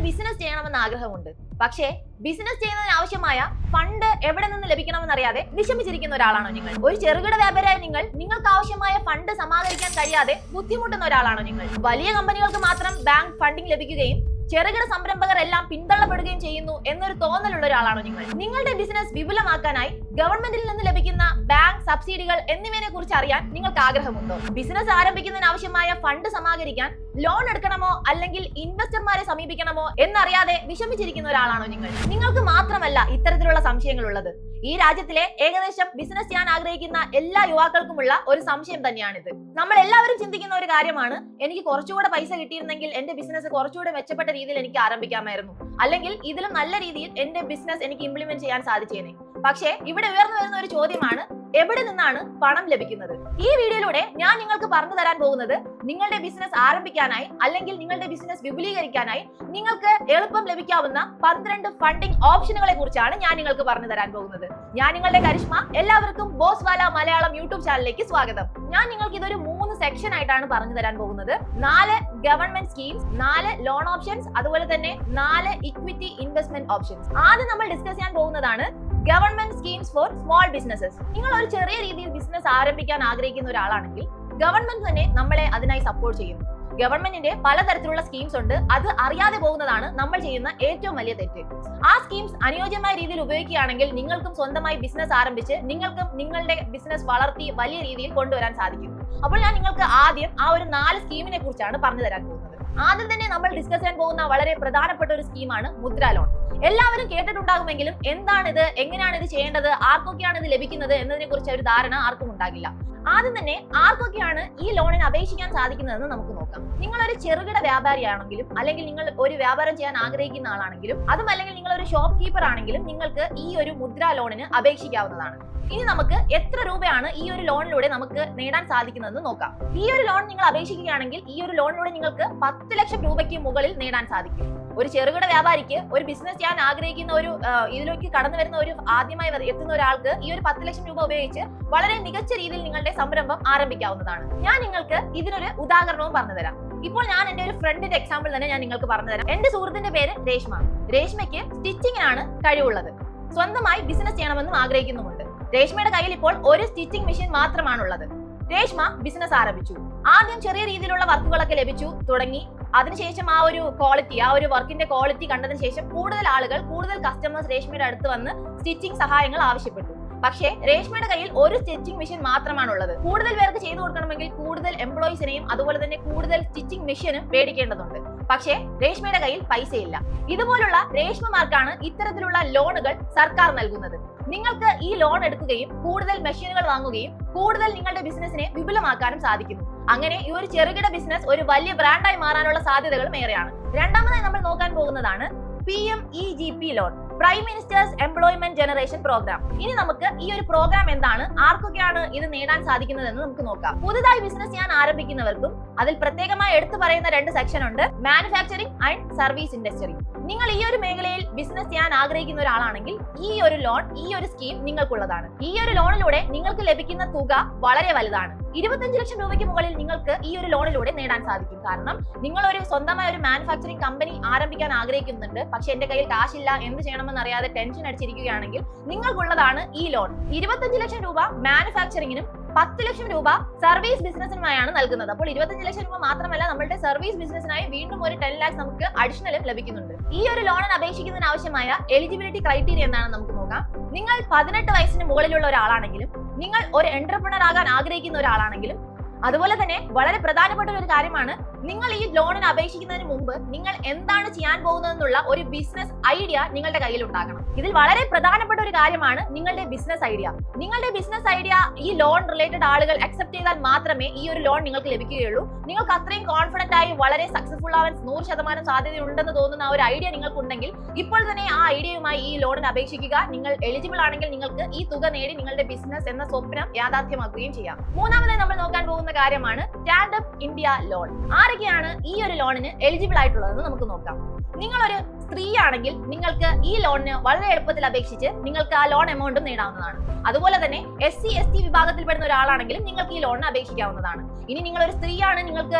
Business ചെയ്യണമെന്ന് ആഗ്രഹമുണ്ട്. പക്ഷേ ബിസിനസ് ചെയ്യുന്നതിന് ആവശ്യമായ ഫണ്ട് എവിടെ നിന്ന് ലഭിക്കണമെന്നറിയാതെ വിഷമിച്ചിരിക്കുന്ന ഒരാളാണോ നിങ്ങൾ? ഒരു ചെറുകിട വ്യാപാരിയായ നിങ്ങൾക്ക് ആവശ്യമായ ഫണ്ട് സമാഹരിക്കാൻ കഴിയാതെ ബുദ്ധിമുട്ടുന്ന ഒരാളാണോ നിങ്ങൾ? വലിയ കമ്പനികൾക്ക് മാത്രം ബാങ്ക് ഫണ്ടിംഗ് ലഭിക്കുകയും ചെറുകിട സംരംഭകർ എല്ലാം പിന്തള്ളപ്പെടുകയും ചെയ്യുന്നു എന്നൊരു തോന്നലുള്ള ഒരാളാണോ നിങ്ങൾ? നിങ്ങളുടെ ബിസിനസ് വിപുലമാക്കാനായി ഗവൺമെന്റിൽ നിന്ന് ലഭിക്കുന്ന ബാങ്ക് സബ്സിഡികൾ എന്നിവയെ കുറിച്ച് അറിയാൻ നിങ്ങൾക്ക് ആഗ്രഹമുണ്ടോ? ബിസിനസ് ആരംഭിക്കുന്നതിന് ആവശ്യമായ ഫണ്ട് സമാഹരിക്കാൻ ലോൺ എടുക്കണമോ അല്ലെങ്കിൽ ഇൻവെസ്റ്റർമാരെ സമീപിക്കണമോ എന്നറിയാതെ വിഷമിച്ചിരിക്കുന്ന ഒരാളാണോ നിങ്ങൾ? നിങ്ങൾക്ക് മാത്രമല്ല ഇത്തരത്തിലുള്ള സംശയങ്ങൾ ഉള്ളത്. ഈ രാജ്യത്തിലെ ഏകദേശം ബിസിനസ് ചെയ്യാൻ ആഗ്രഹിക്കുന്ന എല്ലാ യുവാക്കൾക്കുമുള്ള ഒരു സംശയം തന്നെയാണിത്. നമ്മൾ എല്ലാവരും ചിന്തിക്കുന്ന ഒരു കാര്യമാണ്, എനിക്ക് കുറച്ചുകൂടെ പൈസ കിട്ടിയിരുന്നെങ്കിൽ എന്റെ ബിസിനസ് കുറച്ചുകൂടെ മെച്ചപ്പെട്ട രീതിയിൽ എനിക്ക് ആരംഭിക്കാമായിരുന്നു, അല്ലെങ്കിൽ ഇതിലും നല്ല രീതിയിൽ എന്റെ ബിസിനസ് എനിക്ക് ഇംപ്ലിമെന്റ് ചെയ്യാൻ സാധിച്ചേനെ. പക്ഷേ ഇവിടെ ഉയർന്നു വരുന്ന ഒരു ചോദ്യമാണ്, എവിടെ നിന്നാണ് പണം ലഭിക്കുന്നത്? ഈ വീഡിയോയിലൂടെ ഞാൻ നിങ്ങൾക്ക് പറഞ്ഞു തരാൻ പോകുന്നത് നിങ്ങളുടെ ബിസിനസ് ആരംഭിക്കാനായി അല്ലെങ്കിൽ നിങ്ങളുടെ ബിസിനസ് വിപുലീകരിക്കാനായി നിങ്ങൾക്ക് എളുപ്പം ലഭിക്കാവുന്ന 12 ഫണ്ടിംഗ് ഓപ്ഷനുകളെ കുറിച്ചാണ് ഞാൻ നിങ്ങൾക്ക് പറഞ്ഞു തരാൻ പോകുന്നത്. ഞാൻ നിങ്ങളുടെ കരിഷ്മ. എല്ലാവർക്കും ബോസ് വാല മലയാളം യൂട്യൂബ് ചാനലിലേക്ക് സ്വാഗതം. ഞാൻ നിങ്ങൾക്ക് ഇതൊരു 3 സെക്ഷൻ ആയിട്ടാണ് പറഞ്ഞു തരാൻ പോകുന്നത്. 4 ഗവൺമെന്റ് സ്കീംസ്, 4 ലോൺ ഓപ്ഷൻസ്, അതുപോലെ തന്നെ 4 ഇക്വിറ്റി ഇൻവെസ്റ്റ്മെന്റ് ഓപ്ഷൻസ്. ആദ്യം നമ്മൾ ഡിസ്കസ് ചെയ്യാൻ പോകുന്നതാണ് government schemes four small businesses. നിങ്ങൾ ഒരു ചെറിയ രീതിയിൽ ബിസിനസ് ആരംഭിക്കാൻ ആഗ്രഹിക്കുന്ന ഒരാളാണെങ്കിൽ ഗവൺമെന്റ് തന്നെ നമ്മളെ അതിനായി സപ്പോർട്ട് ചെയ്യുന്നു. ഗവൺമെന്റിന്റെ പലതരത്തിലുള്ള സ്കീംസ് ഉണ്ട്. അത് അറിയാതെ പോകുന്നതാണ് നമ്മൾ ചെയ്യുന്ന ഏറ്റവും വലിയ തെറ്റ്. ആ സ്കീംസ് അനുയോജ്യമായ രീതിയിൽ ഉപയോഗിക്കുകയാണെങ്കിൽ നിങ്ങൾക്കും സ്വന്തമായി ബിസിനസ് ആരംഭിച്ച് നിങ്ങൾക്കും നിങ്ങളുടെ ബിസിനസ് വളർത്തി വലിയ രീതിയിൽ കൊണ്ടുവരാൻ സാധിക്കും. അപ്പോൾ ഞാൻ നിങ്ങൾക്ക് ആദ്യം ആ ഒരു 4 സ്കീമിനെ കുറിച്ചാണ് പറഞ്ഞു തരാൻ പോകുന്നത്. ആദ്യം തന്നെ നമ്മൾ ഡിസ്കസ് ചെയ്യാൻ പോകുന്ന വളരെ പ്രധാനപ്പെട്ട ഒരു സ്കീമാണ് മുദ്ര ലോൺ. എല്ലാവരും കേട്ടിട്ടുണ്ടാകുമെങ്കിലും എന്താണിത്, എങ്ങനെയാണ് ഇത് ചെയ്യേണ്ടത്, ആർക്കൊക്കെയാണ് ഇത് ലഭിക്കുന്നത് എന്നതിനെ കുറിച്ച് ഒരു ധാരണ ആർക്കും ഉണ്ടാകില്ല. ആദ്യം തന്നെ ആർക്കൊക്കെയാണ് ഈ ലോണിന് അപേക്ഷിക്കാൻ സാധിക്കുന്നതെന്ന് നമുക്ക് നോക്കാം. നിങ്ങൾ ഒരു ചെറുകിട വ്യാപാരിയാണെങ്കിലും അല്ലെങ്കിൽ നിങ്ങൾ ഒരു വ്യാപാരം ചെയ്യാൻ ആഗ്രഹിക്കുന്ന ആളാണെങ്കിലും അതും അല്ലെങ്കിൽ നിങ്ങൾ ഒരു ഷോപ്പ് കീപ്പർ ആണെങ്കിലും നിങ്ങൾക്ക് ഈ ഒരു മുദ്ര ലോണിന് അപേക്ഷിക്കാവുന്നതാണ്. ഇനി നമുക്ക് എത്ര രൂപയാണ് ഈ ഒരു ലോണിലൂടെ നമുക്ക് നേടാൻ സാധിക്കുന്നതെന്ന് നോക്കാം. ഈ ഒരു ലോൺ നിങ്ങൾ അപേക്ഷിക്കുകയാണെങ്കിൽ ഈ ഒരു ലോണിലൂടെ നിങ്ങൾക്ക് 10 ലക്ഷം രൂപയ്ക്ക് മുകളിൽ നേടാൻ സാധിക്കും. ഒരു ചെറുകിട വ്യാപാരിക്ക് ഒരു ബിസിനസ് ചെയ്യാൻ ആഗ്രഹിക്കുന്ന ഒരു ഇതിലേക്ക് കടന്നു വരുന്ന ഒരു ആദ്യമായി എത്തുന്ന ഒരാൾക്ക് ഈ ഒരു 10 ലക്ഷം രൂപ ഉപയോഗിച്ച് വളരെ മികച്ച രീതിയിൽ നിങ്ങളുടെ സംരംഭം ആരംഭിക്കാവുന്നതാണ്. ഞാൻ നിങ്ങൾക്ക് ഇതിനൊരു ഉദാഹരണവും പറഞ്ഞുതരാം. ഇപ്പോൾ ഞാൻ എന്റെ ഒരു ഫ്രണ്ടിന്റെ എക്സാമ്പിൾ തന്നെ ഞാൻ നിങ്ങൾക്ക് പറഞ്ഞുതരാം. എന്റെ സുഹൃത്തിന്റെ പേര് രേഷ്മ. രേഷ്മയ്ക്ക് സ്റ്റിച്ചിങ്ങിനാണ് കഴിവുള്ളത്. സ്വന്തമായി ബിസിനസ് ചെയ്യണമെന്നും ആഗ്രഹിക്കുന്നുമുണ്ട്. രേഷ്മയുടെ കയ്യിൽ ഇപ്പോൾ ഒരു സ്റ്റിച്ചിങ് മെഷീൻ മാത്രമാണുള്ളത്. രേഷ്മ ബിസിനസ് ആരംഭിച്ചു. ആദ്യം ചെറിയ രീതിയിലുള്ള വർക്കുകളൊക്കെ ലഭിച്ചു തുടങ്ങി. അതിനുശേഷം ആ ഒരു ക്വാളിറ്റി, ആ ഒരു വർക്കിന്റെ ക്വാളിറ്റി കണ്ടതിന് ശേഷം കൂടുതൽ കസ്റ്റമേഴ്സ് രേഷ്മയുടെ അടുത്ത് വന്ന് സ്റ്റിച്ചിങ് സഹായങ്ങൾ ആവശ്യപ്പെട്ടു. പക്ഷേ രേഷ്മയുടെ കയ്യിൽ ഒരു സ്റ്റിച്ചിങ് മെഷീൻ മാത്രമാണുള്ളത്. കൂടുതൽ പേർക്ക് ചെയ്തു കൊടുക്കണമെങ്കിൽ കൂടുതൽ എംപ്ലോയീസിനെയും അതുപോലെ തന്നെ കൂടുതൽ സ്റ്റിച്ചിങ് മെഷീനും മേടിക്കേണ്ടതുണ്ട്. പക്ഷേ രേഷ്മയുടെ കയ്യിൽ പൈസയില്ല. ഇതുപോലുള്ള രേഷ്മമാർക്കാണ് ഇത്തരത്തിലുള്ള ലോണുകൾ സർക്കാർ നൽകുന്നത്. നിങ്ങൾക്ക് ഈ ലോൺ എടുക്കുകയും കൂടുതൽ മെഷീനുകൾ വാങ്ങുകയും കൂടുതൽ നിങ്ങളുടെ ബിസിനസിനെ വിപുലമാക്കാനും സാധിക്കുന്നു. അങ്ങനെ ഈ ഒരു ചെറുകിട ബിസിനസ് ഒരു വലിയ ബ്രാൻഡായി മാറാനുള്ള സാധ്യതകളും ഏറെയാണ്. രണ്ടാമതായി നമ്മൾ നോക്കാൻ പോകുന്നതാണ് PMEGP loan, prime minister's employment generation programme. ഇനി നമുക്ക് ഈ ഒരു പ്രോഗ്രാം എന്താണ്, ആർക്കൊക്കെയാണ് ഇത് നേടാൻ സാധിക്കുന്നതെന്ന് നമുക്ക് നോക്കാം. പുതുതായി ബിസിനസ് ചെയ്യാൻ ആരംഭിക്കുന്നവർക്കും അതിൽ പ്രത്യേകമായി എടുത്തു പറയുന്ന 2 സെക്ഷൻ ഉണ്ട്, മാനുഫാക്ചറിംഗ് ആൻഡ് സർവീസ് ഇൻഡസ്ട്രി. നിങ്ങൾ ഈ ഒരു മേഖലയിൽ ബിസിനസ് ചെയ്യാൻ ആഗ്രഹിക്കുന്ന ഒരാളാണെങ്കിൽ ഈ ഒരു ലോൺ, ഈ ഒരു സ്കീം നിങ്ങൾക്കുള്ളതാണ്. ഈ ഒരു ലോണിലൂടെ നിങ്ങൾക്ക് ലഭിക്കുന്ന തുക വളരെ വലുതാണ്. 25 ലക്ഷം രൂപയ്ക്ക് മുകളിൽ നിങ്ങൾക്ക് ഈ ഒരു ലോണിലൂടെ നേടാൻ സാധിക്കും. കാരണം നിങ്ങൾ ഒരു സ്വന്തമായ ഒരു മാനുഫാക്ചറിംഗ് കമ്പനി ആരംഭിക്കാൻ ആഗ്രഹിക്കുന്നുണ്ട്, പക്ഷെ എന്റെ കയ്യിൽ കാശില്ല, എന്ത് ചെയ്യണമെന്ന് അറിയാതെ ടെൻഷൻ അടിച്ചിരിക്കുകയാണെങ്കിൽ നിങ്ങൾക്കുള്ളതാണ് ഈ ലോൺ. 25 ലക്ഷം രൂപ മാനുഫാക്ചറിംഗിനും 10 ലക്ഷം രൂപ സർവീസ് ബിസിനസിനുമായാണ് നൽകുന്നത്. അപ്പോൾ 25 ലക്ഷം രൂപ മാത്രമല്ല, നമ്മുടെ സർവീസ് ബിസിനസിനായി വീണ്ടും ഒരു 10 ലാക്സ് നമുക്ക് അഡീഷണലും ലഭിക്കുന്നുണ്ട്. ഈ ഒരു ലോണിന് അപേക്ഷിക്കുന്നതിന് ആവശ്യമായ എലിജിബിലിറ്റി ക്രൈറ്റീരിയ എന്താണെന്ന് നമുക്ക് നോക്കാം. നിങ്ങൾ 18 വയസ്സിന് മുകളിലുള്ള ഒരാളാണെങ്കിലും, നിങ്ങൾ ഒരു എന്റർപ്രണർ ആകാൻ ആഗ്രഹിക്കുന്ന ഒരാളാണെങ്കിലും, അതുപോലെ തന്നെ വളരെ പ്രധാനപ്പെട്ട ഒരു കാര്യമാണ്, നിങ്ങൾ ഈ ലോണിന് അപേക്ഷിക്കുന്നതിന് മുമ്പ് നിങ്ങൾ എന്താണ് ചെയ്യാൻ പോകുന്നതെന്നുള്ള ഒരു ബിസിനസ് ഐഡിയ നിങ്ങളുടെ കയ്യിൽ ഉണ്ടാകണം. ഇതിൽ വളരെ പ്രധാനപ്പെട്ട ഒരു കാര്യമാണ് നിങ്ങളുടെ ബിസിനസ് ഐഡിയ. നിങ്ങളുടെ ബിസിനസ് ഐഡിയ ഈ ലോൺ റിലേറ്റഡ് ആളുകൾ അക്സെപ്റ്റ് ചെയ്താൽ മാത്രമേ ഈ ഒരു ലോൺ നിങ്ങൾക്ക് ലഭിക്കുകയുള്ളൂ. നിങ്ങൾക്ക് അത്രയും കോൺഫിഡന്റ് ആയി വളരെ സക്സസ്ഫുൾ ആവാൻ 100% സാധ്യതയുണ്ടെന്ന് തോന്നുന്ന ഒരു ഐഡിയ നിങ്ങൾക്കുണ്ടെങ്കിൽ ഇപ്പോൾ തന്നെ ആ ഐഡിയയുമായി ഈ ലോണിന് അപേക്ഷിക്കുക. നിങ്ങൾ എലിജിബിൾ ആണെങ്കിൽ നിങ്ങൾക്ക് ഈ തുക നേടി നിങ്ങളുടെ ബിസിനസ് എന്ന സ്വപ്നം യാഥാർത്ഥ്യമാക്കുകയും ചെയ്യാം. മൂന്നാമതായി നമ്മൾ നോക്കാൻ പോകുന്ന കാര്യമാണ് സ്റ്റാൻഡപ്പ് ഇന്ത്യ ലോൺ. ആരൊക്കെയാണ് ഈ ഒരു ലോണിന് എലിജിബിൾ ആയിട്ടുള്ളതെന്ന് നമുക്ക് നോക്കാം. നിങ്ങളൊരു സ്ത്രീ ആണെങ്കിൽ നിങ്ങൾക്ക് ഈ ലോണിന് വളരെ എളുപ്പത്തിൽ അപേക്ഷിച്ച് നിങ്ങൾക്ക് ആ ലോൺ എമൗണ്ടും നേടാവുന്നതാണ്. അതുപോലെ തന്നെ SC/ST വിഭാഗത്തിൽപ്പെടുന്ന ഒരാളാണെങ്കിലും നിങ്ങൾക്ക് ഈ ലോണിന് അപേക്ഷിക്കാവുന്നതാണ്. ഇനി നിങ്ങളൊരു സ്ത്രീയാണ്, നിങ്ങൾക്ക്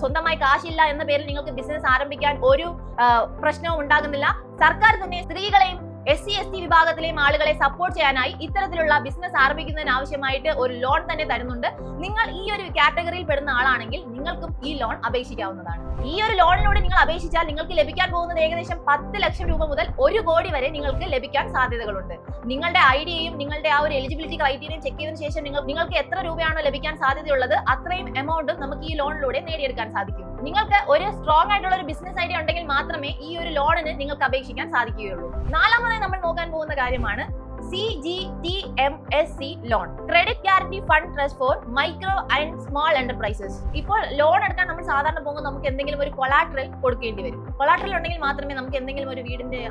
സ്വന്തമായി കാശില്ല എന്ന പേരിൽ നിങ്ങൾക്ക് ബിസിനസ് ആരംഭിക്കാൻ ഒരു പ്രശ്നവും ഉണ്ടാകുന്നില്ല. സർക്കാർ തന്നെ സ്ത്രീകളെയും SC/ST വിഭാഗത്തിലെയും ആളുകളെ സപ്പോർട്ട് ചെയ്യാനായി ഇത്തരത്തിലുള്ള ബിസിനസ് ആരംഭിക്കുന്നതിന് ആവശ്യമായിട്ട് ഒരു ലോൺ തന്നെ തരുന്നുണ്ട്. നിങ്ങൾ ഈ ഒരു കാറ്റഗറിയിൽ പെടുന്ന ആളാണെങ്കിൽ നിങ്ങൾക്കും ഈ ലോൺ അപേക്ഷിക്കാവുന്നതാണ്. ഈ ഒരു ലോണിലൂടെ നിങ്ങൾ അപേക്ഷിച്ചാൽ നിങ്ങൾക്ക് ലഭിക്കാൻ പോകുന്നത് ഏകദേശം 10 ലക്ഷം രൂപ മുതൽ 1 കോടി വരെ നിങ്ങൾക്ക് ലഭിക്കാൻ സാധ്യതകളുണ്ട്. നിങ്ങളുടെ ഐഡിയയും നിങ്ങളുടെ ആ ഒരു എലിജിബിലിറ്റി ക്രൈറ്റീരിയയും ചെക്ക് ചെയ്തതിനു ശേഷം നിങ്ങൾക്ക് എത്ര രൂപയാണോ ലഭിക്കാൻ സാധ്യതയുള്ളത് അത്രയും എമൗണ്ടും നമുക്ക് ഈ ലോണിലൂടെ നേടിയെടുക്കാൻ സാധിക്കും. നിങ്ങൾക്ക് ഒരു സ്ട്രോങ് ആയിട്ടുള്ള ഒരു ബിസിനസ് ഐഡിയ ഉണ്ടെങ്കിൽ മാത്രമേ ഈ ഒരു ലോണിന് നിങ്ങൾക്ക് അപേക്ഷിക്കാൻ സാധിക്കുകയുള്ളൂ. നാലാമതായി നമ്മൾ നോക്കാൻ പോകുന്ന കാര്യമാണ് CGTMSC loan, credit guarantee fund trust four micro and small enterprises. ഇപ്പോൾ ലോൺ എടുക്കാൻ നമ്മൾ സാധാരണ പോകുമ്പോൾ നമുക്ക് എന്തെങ്കിലും ഒരു കൊളാട്രൽ കൊടുക്കേണ്ടി വരും. കൊളാട്രൽ ഉണ്ടെങ്കിൽ മാത്രമേ നമുക്ക് എന്തെങ്കിലും ഒരു വീടിന്റെ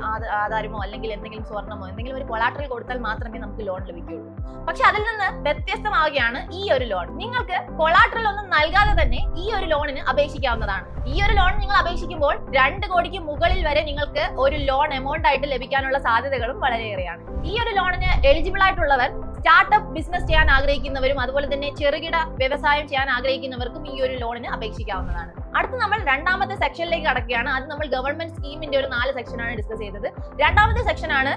ആധാരമോ അല്ലെങ്കിൽ എന്തെങ്കിലും സ്വർണ്ണമോ എന്തെങ്കിലും ഒരു കൊളാട്രൽ കൊടുത്താൽ മാത്രമേ നമുക്ക് ലോൺ ലഭിക്കുകയുള്ളൂ. പക്ഷെ അതിൽ നിന്ന് വ്യത്യസ്തമാവുകയാണ് ഈ ഒരു ലോൺ. നിങ്ങൾക്ക് കൊളാട്രൽ ഒന്നും നൽകാതെ തന്നെ ഈ ഒരു ലോണിന് അപേക്ഷിക്കാവുന്നതാണ്. ഈ ഒരു ലോൺ നിങ്ങൾ അപേക്ഷിക്കുമ്പോൾ 2 കോടിക്ക് മുകളിൽ വരെ നിങ്ങൾക്ക് ഒരു ലോൺ എമൗണ്ട് ആയിട്ട് ലഭിക്കാനുള്ള സാധ്യതകളും വളരെയേറെയാണ്. ഈ ഒരു ലോണിന് എലിജിബിൾ ആയിട്ടുള്ളവർ സ്റ്റാർട്ടപ്പ് ബിസിനസ് ചെയ്യാൻ ആഗ്രഹിക്കുന്നവരും അതുപോലെ തന്നെ ചെറുകിട വ്യവസായം ചെയ്യാൻ ആഗ്രഹിക്കുന്നവർക്കും ഈ ഒരു ലോണിന് അപേക്ഷിക്കാവുന്നതാണ്. അടുത്ത് നമ്മൾ രണ്ടാമത്തെ സെക്ഷനിലേക്ക് കടക്കുകയാണ്. അത് നമ്മൾ ഗവൺമെന്റ് സ്കീമിന്റെ ഒരു 4 സെക്ഷനാണ് ഡിസ്കസ് ചെയ്തത്. രണ്ടാമത്തെ സെക്ഷനാണ്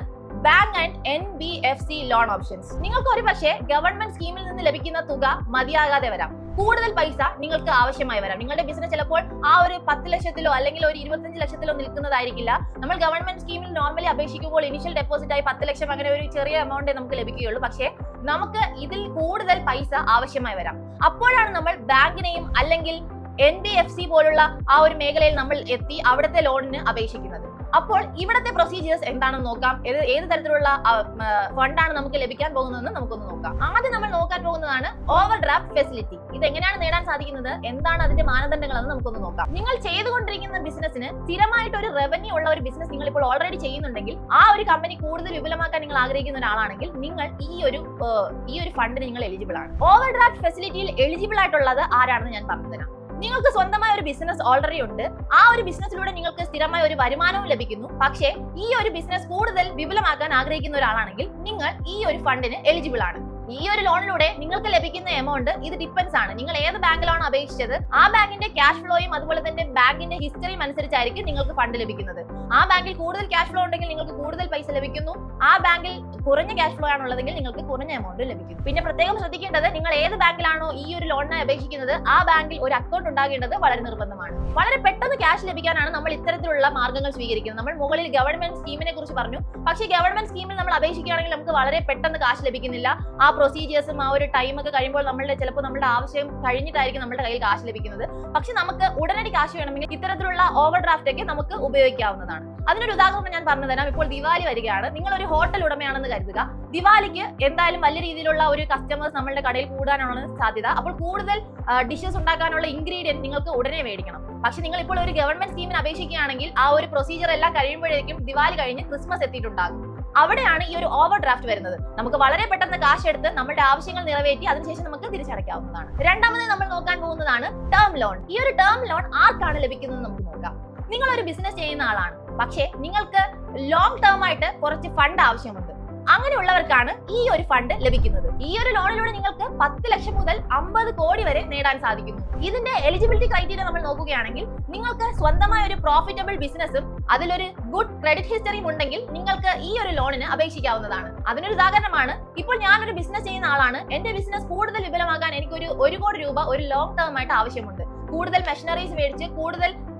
bank and NBFC loan options. നിങ്ങൾക്ക് ഒരു പക്ഷേ ഗവൺമെന്റ് സ്കീമിൽ നിന്ന് ലഭിക്കുന്ന തുക മതിയാകാതെ വരാം. കൂടുതൽ പൈസ നിങ്ങൾക്ക് ആവശ്യമായി വരാം. നിങ്ങളുടെ ബിസിനസ് ചിലപ്പോൾ ആ ഒരു 10 ലക്ഷത്തിലോ അല്ലെങ്കിൽ ഒരു 25 ലക്ഷത്തിലോ നിൽക്കുന്നതായിരിക്കില്ല. നമ്മൾ ഗവൺമെന്റ് സ്കീമിൽ നോർമലി അപേക്ഷിക്കുമ്പോൾ ഇനിഷ്യൽ ഡെപ്പോസിറ്റ് ആയി 10 ലക്ഷം അങ്ങനെ ഒരു ചെറിയ എമൗണ്ടേ നമുക്ക് ലഭിക്കുകയുള്ളൂ. പക്ഷേ നമുക്ക് ഇതിൽ കൂടുതൽ പൈസ ആവശ്യമായി വരാം. അപ്പോഴാണ് നമ്മൾ ബാങ്കിനെയും അല്ലെങ്കിൽ NBFC പോലുള്ള ആ ഒരു മേഖലയിൽ നമ്മൾ എത്തി അവിടുത്തെ ലോണിന് അപേക്ഷിക്കുന്നത്. അപ്പോൾ ഇവിടുത്തെ പ്രൊസീജിയേഴ്സ് എന്താണെന്ന് നോക്കാം. ഏത് തരത്തിലുള്ള ഫണ്ടാണ് നമുക്ക് ലഭിക്കാൻ പോകുന്നതെന്ന് നമുക്കൊന്ന് നോക്കാം. ആദ്യം നമ്മൾ നോക്കാൻ പോകുന്നതാണ് ഓവർ ഡ്രാഫ്റ്റ് ഫെസിലിറ്റി. ഇത് എങ്ങനെയാണ് നേടാൻ സാധിക്കുന്നത്, എന്താണ് അതിന്റെ മാനദണ്ഡങ്ങൾ എന്ന് നമുക്കൊന്ന് നോക്കാം. നിങ്ങൾ ചെയ്തുകൊണ്ടിരിക്കുന്ന ബിസിനസ്സിന് സ്ഥിരമായിട്ട് ഒരു റവന്യൂ ഉള്ള ഒരു ബിസിനസ് നിങ്ങൾ ഇപ്പോൾ ഓൾറെഡി ചെയ്യുന്നുണ്ടെങ്കിൽ ആ ഒരു കമ്പനി കൂടുതൽ വിപുലമാക്കാൻ നിങ്ങൾ ആഗ്രഹിക്കുന്ന ഒരാളാണെങ്കിൽ നിങ്ങൾ ഈ ഒരു ഫണ്ടിന് നിങ്ങൾ എലിജിബിൾ ആണ്. ഓവർ ഡ്രാഫ്റ്റ് ഫെസിലിറ്റിയിൽ എലിജിബിൾ ആയിട്ടുള്ളത് ആരാണെന്ന് ഞാൻ പറഞ്ഞുതരാം. നിങ്ങൾക്ക് സ്വന്തമായ ഒരു ബിസിനസ് ഓൾറെഡി ഉണ്ട്. ആ ഒരു ബിസിനസ്സിലൂടെ നിങ്ങൾക്ക് സ്ഥിരമായ ഒരു വരുമാനവും ലഭിക്കുന്നു. പക്ഷേ ഈ ഒരു ബിസിനസ് കൂടുതൽ വിപുലമാക്കാൻ ആഗ്രഹിക്കുന്ന ഒരാളാണെങ്കിൽ നിങ്ങൾ ഈ ഒരു ഫണ്ടിന് എലിജിബിൾ ആണ്. ഈ ഒരു ലോണിലൂടെ നിങ്ങൾക്ക് ലഭിക്കുന്ന എമൗണ്ട് ഇത് ഡിപ്പെൻസ് ആണ്. നിങ്ങൾ ഏത് ബാങ്കിലാണ് അപേക്ഷിച്ചത് ആ ബാങ്കിന്റെ ക്യാഷ് ഫ്ലോയും അതുപോലെ തന്നെ ബാങ്കിന്റെ ഹിസ്റ്ററിയും അനുസരിച്ചായിരിക്കും നിങ്ങൾക്ക് ഫണ്ട് ലഭിക്കുന്നത്. ആ ബാങ്കിൽ കൂടുതൽ ക്യാഷ് ഫ്ലോ ഉണ്ടെങ്കിൽ നിങ്ങൾക്ക് കൂടുതൽ പൈസ ലഭിക്കുന്നു. ആ ബാങ്കിൽ കുറഞ്ഞ ക്യാഷ് ഫ്ലോ ആണുള്ളതെങ്കിൽ നിങ്ങൾക്ക് കുറഞ്ഞ എമൗണ്ട് ലഭിക്കും. പിന്നെ പ്രത്യേകം ശ്രദ്ധിക്കേണ്ടത്, നിങ്ങൾ ഏത് ബാങ്കിലാണോ ഈ ഒരു ലോണിനായി അപേക്ഷിക്കുന്നത് ആ ബാങ്കിൽ ഒരു അക്കൗണ്ട് ഉണ്ടാകേണ്ടത് വളരെ നിർബന്ധമാണ്. വളരെ പെട്ടെന്ന് ക്യാഷ് ലഭിക്കാനാണ് നമ്മൾ ഇത്തരത്തിലുള്ള മാർഗ്ഗങ്ങൾ സ്വീകരിക്കുന്നത്. നമ്മൾ മുകളിൽ ഗവൺമെന്റ് സ്കീമിനെ കുറിച്ച് പറഞ്ഞു. പക്ഷേ ഗവൺമെന്റ് സ്കീമിൽ നമ്മൾ അപേക്ഷിക്കുകയാണെങ്കിൽ നമുക്ക് വളരെ പെട്ടെന്ന് കാശ് ലഭിക്കുന്നില്ല. ആ പ്രൊസീജിയേഴ്സും ആ ഒരു ടൈം ഒക്കെ കഴിയുമ്പോൾ ചിലപ്പോൾ നമ്മുടെ ആവശ്യം കഴിഞ്ഞിട്ടായിരിക്കും നമ്മുടെ കയ്യിൽ കാശ് ലഭിക്കുന്നത്. പക്ഷെ നമുക്ക് ഉടനടി കാശ് വേണമെങ്കിൽ ഇത്തരത്തിലുള്ള ഓവർ ഡ്രാഫ്റ്റ് ഒക്കെ നമുക്ക് ഉപയോഗിക്കാവുന്നതാണ്. അതിനൊരു ഉദാഹരണം ഞാൻ പറഞ്ഞു തരാം. ഇപ്പോൾ ദിവാലി വരികയാണ്. നിങ്ങൾ ഒരു ഹോട്ടൽ ഉടമയാണെന്ന് കരുതുക. ദിവാലിക്ക് എന്തായാലും വലിയ രീതിയിലുള്ള ഒരു കസ്റ്റമേഴ്സ് നമ്മളുടെ കടയിൽ കൂടാനാണ് സാധ്യത. അപ്പോൾ കൂടുതൽ ഡിഷസ് ഉണ്ടാക്കാനുള്ള ഇൻഗ്രീഡിയന്റ് നിങ്ങൾക്ക് ഉടനെ മേടിക്കണം. പക്ഷെ നിങ്ങൾ ഇപ്പോൾ ഒരു ഗവൺമെന്റ് സ്കീമിന് അപേക്ഷിക്കുകയാണെങ്കിൽ ആ ഒരു പ്രൊസീജിയർ എല്ലാം കഴിയുമ്പോഴേക്കും ദിവാലി കഴിഞ്ഞ് ക്രിസ്മസ് എത്തിയിട്ടുണ്ടാകും. അവിടെയാണ് ഈ ഒരു ഓവർ ഡ്രാഫ്റ്റ് വരുന്നത്. നമുക്ക് വളരെ പെട്ടെന്ന് കാശ് എടുത്ത് നമ്മുടെ ആവശ്യങ്ങൾ നിറവേറ്റി അതിനുശേഷം നമുക്ക് തിരിച്ചടയ്ക്കാവുന്നതാണ്. രണ്ടാമത് നമ്മൾ നോക്കാൻ പോകുന്നതാണ് ടേം ലോൺ. ഈ ഒരു ടേം ലോൺ ആർക്കാണ് ലഭിക്കുന്നത് നമുക്ക് നോക്കാം. നിങ്ങൾ ഒരു ബിസിനസ് ചെയ്യുന്ന ആളാണ്, പക്ഷേ നിങ്ങൾക്ക് ലോങ് ടേം ആയിട്ട് കുറച്ച് ഫണ്ട് ആവശ്യമുണ്ട്. അങ്ങനെയുള്ളവർക്കാണ് ഈ ഒരു ഫണ്ട് ലഭിക്കുന്നത്. ഈ ഒരു ലോണിലൂടെ നിങ്ങൾക്ക് 10 ലക്ഷം മുതൽ 50 കോടി വരെ നേടാൻ സാധിക്കുന്നു. ഇതിന്റെ എലിജിബിലിറ്റി ക്രൈറ്റീരിയ നമ്മൾ നോക്കുകയാണെങ്കിൽ നിങ്ങൾക്ക് സ്വന്തമായ ഒരു പ്രോഫിറ്റബിൾ ബിസിനസ്സും അതിലൊരു ഗുഡ് ക്രെഡിറ്റ് ഹിസ്റ്ററിയും ഉണ്ടെങ്കിൽ നിങ്ങൾക്ക് ഈ ഒരു ലോണിന് അപേക്ഷിക്കാവുന്നതാണ്. അതിനൊരു ഉദാഹരണമാണ്, ഇപ്പോൾ ഞാനൊരു ബിസിനസ് ചെയ്യുന്ന ആളാണ്. എന്റെ ബിസിനസ് കൂടുതൽ വിപുലമാക്കാൻ എനിക്ക് 1 കോടി രൂപ ഒരു ലോങ് ടേം ആയിട്ട് ആവശ്യമുണ്ട്. കൂടുതൽ മെഷീനറീസ് മേടിച്ച് കൂടുതൽ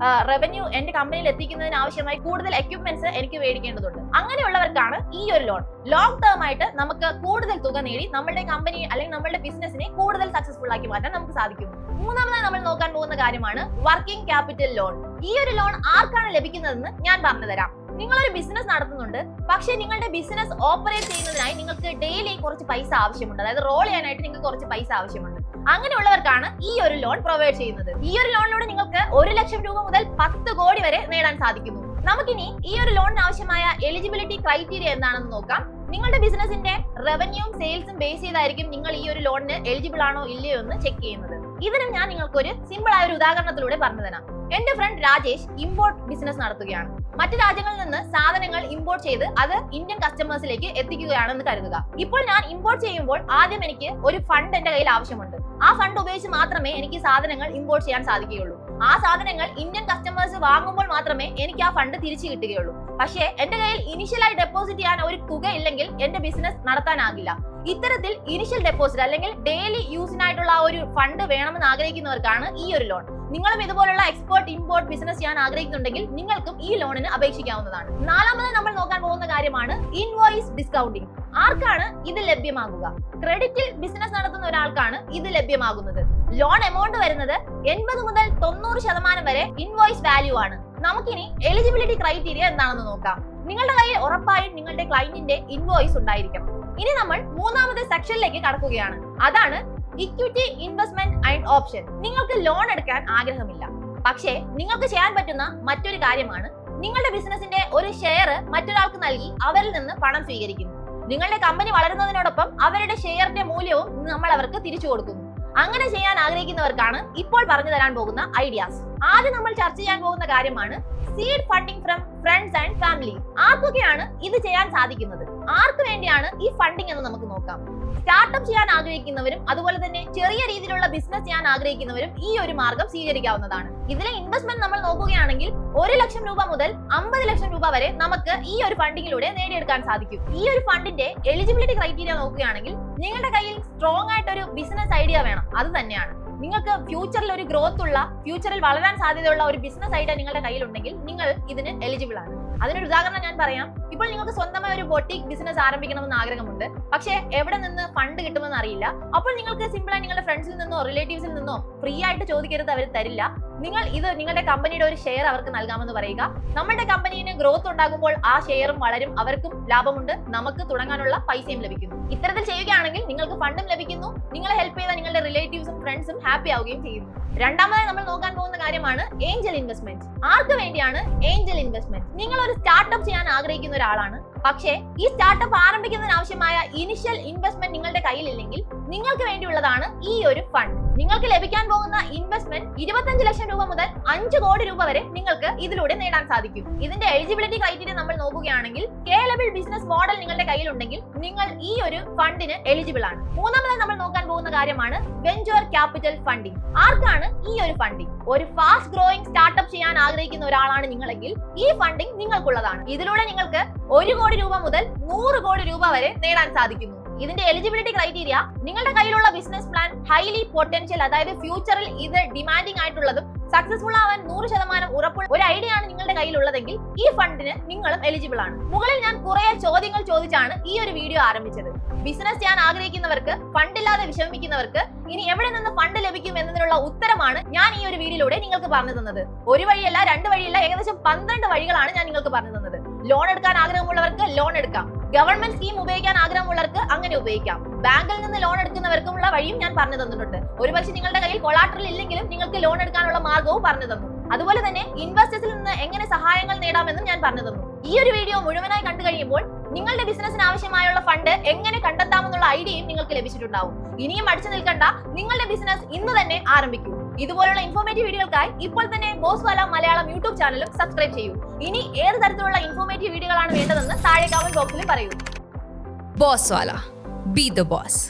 റവന്യൂ എന്റെ കമ്പനിയിൽ എത്തിക്കുന്നതിന് ആവശ്യമായി കൂടുതൽ എക്യുപ്മെന്റ്സ് എനിക്ക് മേടിക്കേണ്ടതുണ്ട്. അങ്ങനെയുള്ളവർക്കാണ് ഈ ഒരു ലോൺ. ലോങ് ടേം ആയിട്ട് നമുക്ക് കൂടുതൽ തുക നേടി നമ്മുടെ കമ്പനി അല്ലെങ്കിൽ നമ്മുടെ ബിസിനസിനെ കൂടുതൽ സക്സസ്ഫുൾ ആക്കി മാറ്റാൻ നമുക്ക് സാധിക്കുന്നു. മൂന്നാമതായി നമ്മൾ നോക്കാൻ പോകുന്ന കാര്യമാണ് വർക്കിംഗ് ക്യാപിറ്റൽ ലോൺ. ഈ ഒരു ലോൺ ആർക്കാണ് ലഭിക്കുന്നതെന്ന് ഞാൻ പറഞ്ഞുതരാം. നിങ്ങളൊരു ബിസിനസ് നടത്തുന്നുണ്ട്, പക്ഷേ നിങ്ങളുടെ ബിസിനസ് ഓപ്പറേറ്റ് ചെയ്യുന്നതിനായി നിങ്ങൾക്ക് ഡെയിലി കുറച്ച് പൈസ ആവശ്യമുണ്ട്. അതായത് റോൾ ചെയ്യാനായിട്ട് നിങ്ങൾക്ക് കുറച്ച് പൈസ ആവശ്യമുണ്ട്. അങ്ങനെയുള്ളവർക്കാണ് ഈ ഒരു ലോൺ പ്രൊവൈഡ് ചെയ്യുന്നത്. ഈ ഒരു ലോണിലൂടെ നിങ്ങൾക്ക് 1 ലക്ഷം രൂപ മുതൽ 10 കോടി വരെ നേടാൻ സാധിക്കുന്നു. നമുക്കിനി ഈ ഒരു ലോണിന് ആവശ്യമായ എലിജിബിലിറ്റി ക്രൈറ്റീരിയ എന്താണെന്ന് നോക്കാം. നിങ്ങളുടെ ബിസിനസിന്റെ റവന്യൂവും സെയിൽസും ബേസ് ചെയ്തായിരിക്കും നിങ്ങൾ ഈ ഒരു ലോണിന് എലിജിബിൾ ആണോ ഇല്ലയോ എന്ന് ചെക്ക് ചെയ്യുന്നത്. ഇതിനും ഞാൻ നിങ്ങൾക്ക് ഒരു സിമ്പിൾ ആയ ഒരു ഉദാഹരണത്തിലൂടെ പറഞ്ഞു തരാം. എന്റെ ഫ്രണ്ട് രാജേഷ് ഇമ്പോർട്ട് ബിസിനസ് നടത്തുകയാണ്. മറ്റു രാജ്യങ്ങളിൽ നിന്ന് സാധനങ്ങൾ ഇമ്പോർട്ട് ചെയ്ത് അത് ഇന്ത്യൻ കസ്റ്റമേഴ്സിലേക്ക് എത്തിക്കുകയാണെന്ന് കരുതുക. ഇപ്പോൾ ഞാൻ ഇമ്പോർട്ട് ചെയ്യുമ്പോൾ ആദ്യം എനിക്ക് ഒരു ഫണ്ട് എന്റെ കയ്യിൽ ആവശ്യമുണ്ട്. ആ ഫണ്ട് ഉപയോഗിച്ച് മാത്രമേ എനിക്ക് സാധനങ്ങൾ ഇമ്പോർട്ട് ചെയ്യാൻ സാധിക്കുകയുള്ളൂ. ആ സാധനങ്ങൾ ഇന്ത്യൻ കസ്റ്റമേഴ്സ് വാങ്ങുമ്പോൾ മാത്രമേ എനിക്ക് ആ ഫണ്ട് തിരിച്ചു കിട്ടുകയുള്ളൂ. പക്ഷേ എന്റെ കയ്യിൽ ഇനിഷ്യലായി ഡെപ്പോസിറ്റ് ചെയ്യാൻ ഒരു തുക ഇല്ലെങ്കിൽ എന്റെ ബിസിനസ് നടത്താനാകില്ല. ഇത്തരത്തിൽ ഇനിഷ്യൽ ഡെപ്പോസിറ്റ് അല്ലെങ്കിൽ ഡെയിലി യൂസിനായിട്ടുള്ള ആ ഒരു ഫണ്ട് വേണമെന്ന് ആഗ്രഹിക്കുന്നവർക്കാണ് ഈ ഒരു ലോൺ. നിങ്ങളും ഇതുപോലുള്ള എക്സ്പോർട്ട് ഇമ്പോർട്ട് ബിസിനസ് ചെയ്യാൻ ആഗ്രഹിക്കുന്നുണ്ടെങ്കിൽ നിങ്ങൾക്കും ഈ ലോണിന് അപേക്ഷിക്കാവുന്നതാണ്. നാലാമത് നമ്മൾ നോക്കാൻ പോകുന്ന കാര്യമാണ് ഇൻവോയ്സ് ഡിസ്കൗണ്ടിങ്. ആർക്കാണ് ഇത് ലഭ്യമാകുക? ക്രെഡിറ്റിൽ ബിസിനസ് നടത്തുന്ന ഒരാൾക്കാണ് ഇത് ലഭ്യമാകുന്നത്. ലോൺ എമൗണ്ട് വരുന്നത് 80 മുതൽ 90% വരെ ഇൻവോയ്സ് വാല്യൂ ആണ്. നമുക്കിനി എലിജിബിലിറ്റി ക്രൈറ്റീരിയ എന്താണെന്ന് നോക്കാം. നിങ്ങളുടെ കയ്യിൽ ഉറപ്പായും നിങ്ങളുടെ ക്ലയന്റിന്റെ ഇൻവോയ്സ് ഉണ്ടായിരിക്കണം. ഇനി നമ്മൾ മൂന്നാമത്തെ സെക്ഷനിലേക്ക് കടക്കുകയാണ്. അതാണ് ഇക്വിറ്റി ഇൻവെസ്റ്റ്മെന്റ് ആൻഡ് ഓപ്ഷൻ. നിങ്ങൾക്ക് ലോൺ എടുക്കാൻ ആഗ്രഹമില്ല, പക്ഷേ നിങ്ങൾക്ക് ചെയ്യാൻ പറ്റുന്ന മറ്റൊരു കാര്യമാണ് നിങ്ങളുടെ ബിസിനസിന്റെ ഒരു ഷെയർ മറ്റൊരാൾക്ക് നൽകി അവരിൽ നിന്ന് പണം സ്വീകരിക്കുന്നു. നിങ്ങളുടെ കമ്പനി വളരുന്നതിനോടൊപ്പം അവരുടെ ഷെയറിന്റെ മൂല്യവും നമ്മൾ അവർക്ക് തിരിച്ചു കൊടുക്കുന്നു. അങ്ങനെ ചെയ്യാൻ ആഗ്രഹിക്കുന്നവർക്കാണ് ഇപ്പോൾ പറഞ്ഞു തരാൻ പോകുന്ന ഐഡിയാസ്. ആദ്യം നമ്മൾ ചർച്ച ചെയ്യാൻ പോകുന്ന കാര്യമാണ് seed funding from friends and family. ആർക്കൊക്കെയാണ് ഇത് ചെയ്യാൻ സാധിക്കുന്നത്? ആർക്ക് വേണ്ടിയാണ് ഈ ഫണ്ടിങ് എന്ന് നമുക്ക് നോക്കാം. സ്റ്റാർട്ടപ്പ് ചെയ്യാൻ ആഗ്രഹിക്കുന്നവരും അതുപോലെ തന്നെ ചെറിയ രീതിയിലുള്ള ബിസിനസ് ചെയ്യാൻ ആഗ്രഹിക്കുന്നവരും ഈ ഒരു മാർഗം സ്വീകരിക്കാവുന്നതാണ്. ഇതിലെ ഇൻവെസ്റ്റ്മെന്റ് നമ്മൾ നോക്കുകയാണെങ്കിൽ 1 ലക്ഷം രൂപ മുതൽ 50 ലക്ഷം രൂപ വരെ നമുക്ക് ഈ ഒരു ഫണ്ടിങ്ങിലൂടെ നേടിയെടുക്കാൻ സാധിക്കും. ഈ ഒരു ഫണ്ടിന്റെ എലിജിബിലിറ്റി ക്രൈറ്റീരിയ നോക്കുകയാണെങ്കിൽ നിങ്ങളുടെ കയ്യിൽ സ്ട്രോങ് ആയിട്ടൊരു ബിസിനസ് ഐഡിയ വേണം. അത് തന്നെയാണ് നിങ്ങൾക്ക് ഫ്യൂച്ചറിൽ ഒരു ഗ്രോത്ത് ഉള്ള, ഫ്യൂച്ചറിൽ വളരാൻ സാധ്യതയുള്ള ഒരു ബിസിനസ് ഐഡിയ നിങ്ങളുടെ കയ്യിലുണ്ടെങ്കിൽ നിങ്ങൾ ഇതിന് എലിജിബിൾ ആണ്. അതിനൊരു ഉദാഹരണം ഞാൻ പറയാം. ഇപ്പോൾ നിങ്ങൾക്ക് സ്വന്തമായി ഒരു ബൊട്ടീക് ബിസിനസ് ആരംഭിക്കണമെന്ന് ആഗ്രഹമുണ്ട്, പക്ഷേ എവിടെ നിന്ന് ഫണ്ട് കിട്ടുമെന്ന് അറിയില്ല. അപ്പോൾ നിങ്ങൾക്ക് സിമ്പിളായി നിങ്ങളുടെ ഫ്രണ്ട്സിൽ നിന്നോ റിലേറ്റീവ്സിൽ നിന്നോ ഫ്രീ ആയിട്ട് ചോദിക്കരുത്, അവർ തരില്ല. നിങ്ങൾ ഇത് നിങ്ങളുടെ കമ്പനിയുടെ ഒരു ഷെയർ അവർക്ക് നൽകാമെന്ന് പറയുക. നമ്മുടെ കമ്പനിന് ഗ്രോത്ത് ഉണ്ടാകുമ്പോൾ ആ ഷെയറും വളരും, അവർക്കും ലാഭമുണ്ട്, നമുക്ക് തുടങ്ങാനുള്ള പൈസയും ലഭിക്കുന്നു. ഇത്തരത്തിൽ ചെയ്യുകയാണെങ്കിൽ നിങ്ങൾക്ക് ഫണ്ടും ലഭിക്കുന്നു, നിങ്ങളെ ഹെൽപ്പ് ചെയ്ത നിങ്ങളുടെ റിലേറ്റീവ്സും ഫ്രണ്ട്സും ഹാപ്പി ആവുകയും ചെയ്യുന്നു. രണ്ടാമതായി നമ്മൾ നോക്കാൻ പോകുന്ന കാര്യമാണ് ഏഞ്ചൽ ഇൻവെസ്റ്റ്മെന്റ്. ആർക്ക് വേണ്ടിയാണ് ഏഞ്ചൽ ഇൻവെസ്റ്റ്മെന്റ്? നിങ്ങൾ ഒരു സ്റ്റാർട്ടപ്പ് ചെയ്യാൻ ആഗ്രഹിക്കുന്ന ഒരാളാണ്, പക്ഷേ ഈ സ്റ്റാർട്ടപ്പ് ആരംഭിക്കുന്നതിന് ആവശ്യമായ ഇനിഷ്യൽ ഇൻവെസ്റ്റ്മെന്റ് നിങ്ങളുടെ കയ്യിലില്ലെങ്കിൽ നിങ്ങൾക്ക് വേണ്ടിയുള്ളതാണ് ഈ ഒരു ഫണ്ട്. നിങ്ങൾക്ക് ലഭിക്കാൻ പോകുന്ന ഇൻവെസ്റ്റ്മെന്റ് 25 ലക്ഷം രൂപ മുതൽ 5 കോടി രൂപ വരെ നിങ്ങൾക്ക് ഇതിലൂടെ നേടാൻ സാധിക്കും. ഇതിന്റെ എലിജിബിലിറ്റി ക്രൈറ്റീരിയ നമ്മൾ നോക്കുകയാണെങ്കിൽ സ്കേലബിൾ ബിസിനസ് മോഡൽ നിങ്ങളുടെ കയ്യിലുണ്ടെങ്കിൽ നിങ്ങൾ ഈ ഒരു ഫണ്ടിന് എലിജിബിൾ ആണ്. മൂന്നാമതായി നമ്മൾ നോക്കാൻ പോകുന്ന കാര്യമാണ് വെഞ്ചർ ക്യാപിറ്റൽ ഫണ്ടിങ്. ആർക്കാണ് ഈ ഒരു ഫണ്ടിങ്? ഒരു ഫാസ്റ്റ് ഗ്രോയിങ് സ്റ്റാർട്ടപ്പ് ചെയ്യാൻ ആഗ്രഹിക്കുന്ന ഒരാളാണ് നിങ്ങളെങ്കിൽ ഈ ഫണ്ടിങ് നിങ്ങൾക്കുള്ളതാണ്. ഇതിലൂടെ നിങ്ങൾക്ക് 1 കോടി രൂപ മുതൽ 100 കോടി രൂപ വരെ നേടാൻ സാധിക്കുന്നു. ഇതിന്റെ എലിജിബിലിറ്റി ക്രൈറ്റീരിയ നിങ്ങളുടെ കയ്യിലുള്ള ബിസിനസ് പ്ലാൻ ഹൈലി പൊട്ടൻഷ്യൽ, അതായത് ഫ്യൂച്ചറിൽ ഇത് ഡിമാൻഡിംഗ് ആയിട്ടുള്ളതും സക്സസ്ഫുൾ ആവാൻ 100% ഉറപ്പുള്ള ഒരു ഐഡിയ ആണ് നിങ്ങളുടെ കയ്യിലുള്ളതെങ്കിൽ ഈ ഫണ്ടിന് നിങ്ങളും എലിജിബിൾ ആണ്. മുകളിൽ ഞാൻ കുറെ ചോദ്യങ്ങൾ ചോദിച്ചാണ് ഈ ഒരു വീഡിയോ ആരംഭിച്ചത്. ബിസിനസ് ചെയ്യാൻ ആഗ്രഹിക്കുന്നവർക്ക്, ഫണ്ടില്ലാതെ വിഷമിക്കുന്നവർക്ക് ഇനി എവിടെ നിന്ന് ഫണ്ട് ലഭിക്കും എന്നതിനുള്ള ഉത്തരമാണ് ഞാൻ ഈ ഒരു വീഡിയോയിലൂടെ നിങ്ങൾക്ക് പറഞ്ഞു തന്നത്. ഒരു വഴിയല്ല, 2 വഴിയല്ല, ഏകദേശം 12 വഴികളാണ് ഞാൻ നിങ്ങൾക്ക് പറഞ്ഞു തന്നത്. ലോൺ എടുക്കാൻ ആഗ്രഹമുള്ളവർക്ക് ലോൺ എടുക്കാം, ഗവൺമെന്റ് സ്കീം ഉപയോഗിക്കാൻ ആഗ്രഹമുള്ളവർക്ക് അങ്ങനെ ഉപയോഗിക്കാം, ബാങ്കിൽ നിന്ന് ലോൺ എടുക്കുന്നവർക്കുമുള്ള വഴിയും ഞാൻ പറഞ്ഞു തന്നിട്ടുണ്ട്. ഒരുപക്ഷെ നിങ്ങളുടെ കയ്യിൽ കൊളാട്രൽ ഇല്ലെങ്കിലും നിങ്ങൾക്ക് ലോൺ എടുക്കാനുള്ള മാർഗവും പറഞ്ഞു തന്നു. അതുപോലെ തന്നെ ഇൻവെസ്റ്റേഴ്സിൽ നിന്ന് എങ്ങനെ സഹായങ്ങൾ നേടാമെന്നും ഞാൻ പറഞ്ഞു തന്നു. ഈ ഒരു വീഡിയോ മുഴുവനായി കണ്ടു കഴിയുമ്പോൾ നിങ്ങളുടെ ബിസിനസിന് ആവശ്യമായുള്ള ഫണ്ട് എങ്ങനെ കണ്ടെത്താമെന്നുള്ള ഐഡിയയും നിങ്ങൾക്ക് ലഭിച്ചിട്ടുണ്ടാവും. ഇനിയും അടിച്ചു നിൽക്കണ്ട, നിങ്ങളുടെ ബിസിനസ് ഇന്ന് തന്നെ ആരംഭിക്കൂ. ഇതുപോലുള്ള ഇൻഫോർമേറ്റീവ് വീഡിയോകൾക്കായി ഇപ്പോൾ തന്നെ ബോസ്വാല മലയാളം യൂട്യൂബ് ചാനലും സബ്സ്ക്രൈബ് ചെയ്യൂ. ഇനി ഏത് തരത്തിലുള്ള ഇൻഫോർമേറ്റീവ് വീഡിയോകളാണ് വേണ്ടതെന്ന് താഴെ കമന്റ് ബോക്സിൽ പറയൂ. ബോസ്വാല, ബി ദ ബോസ്.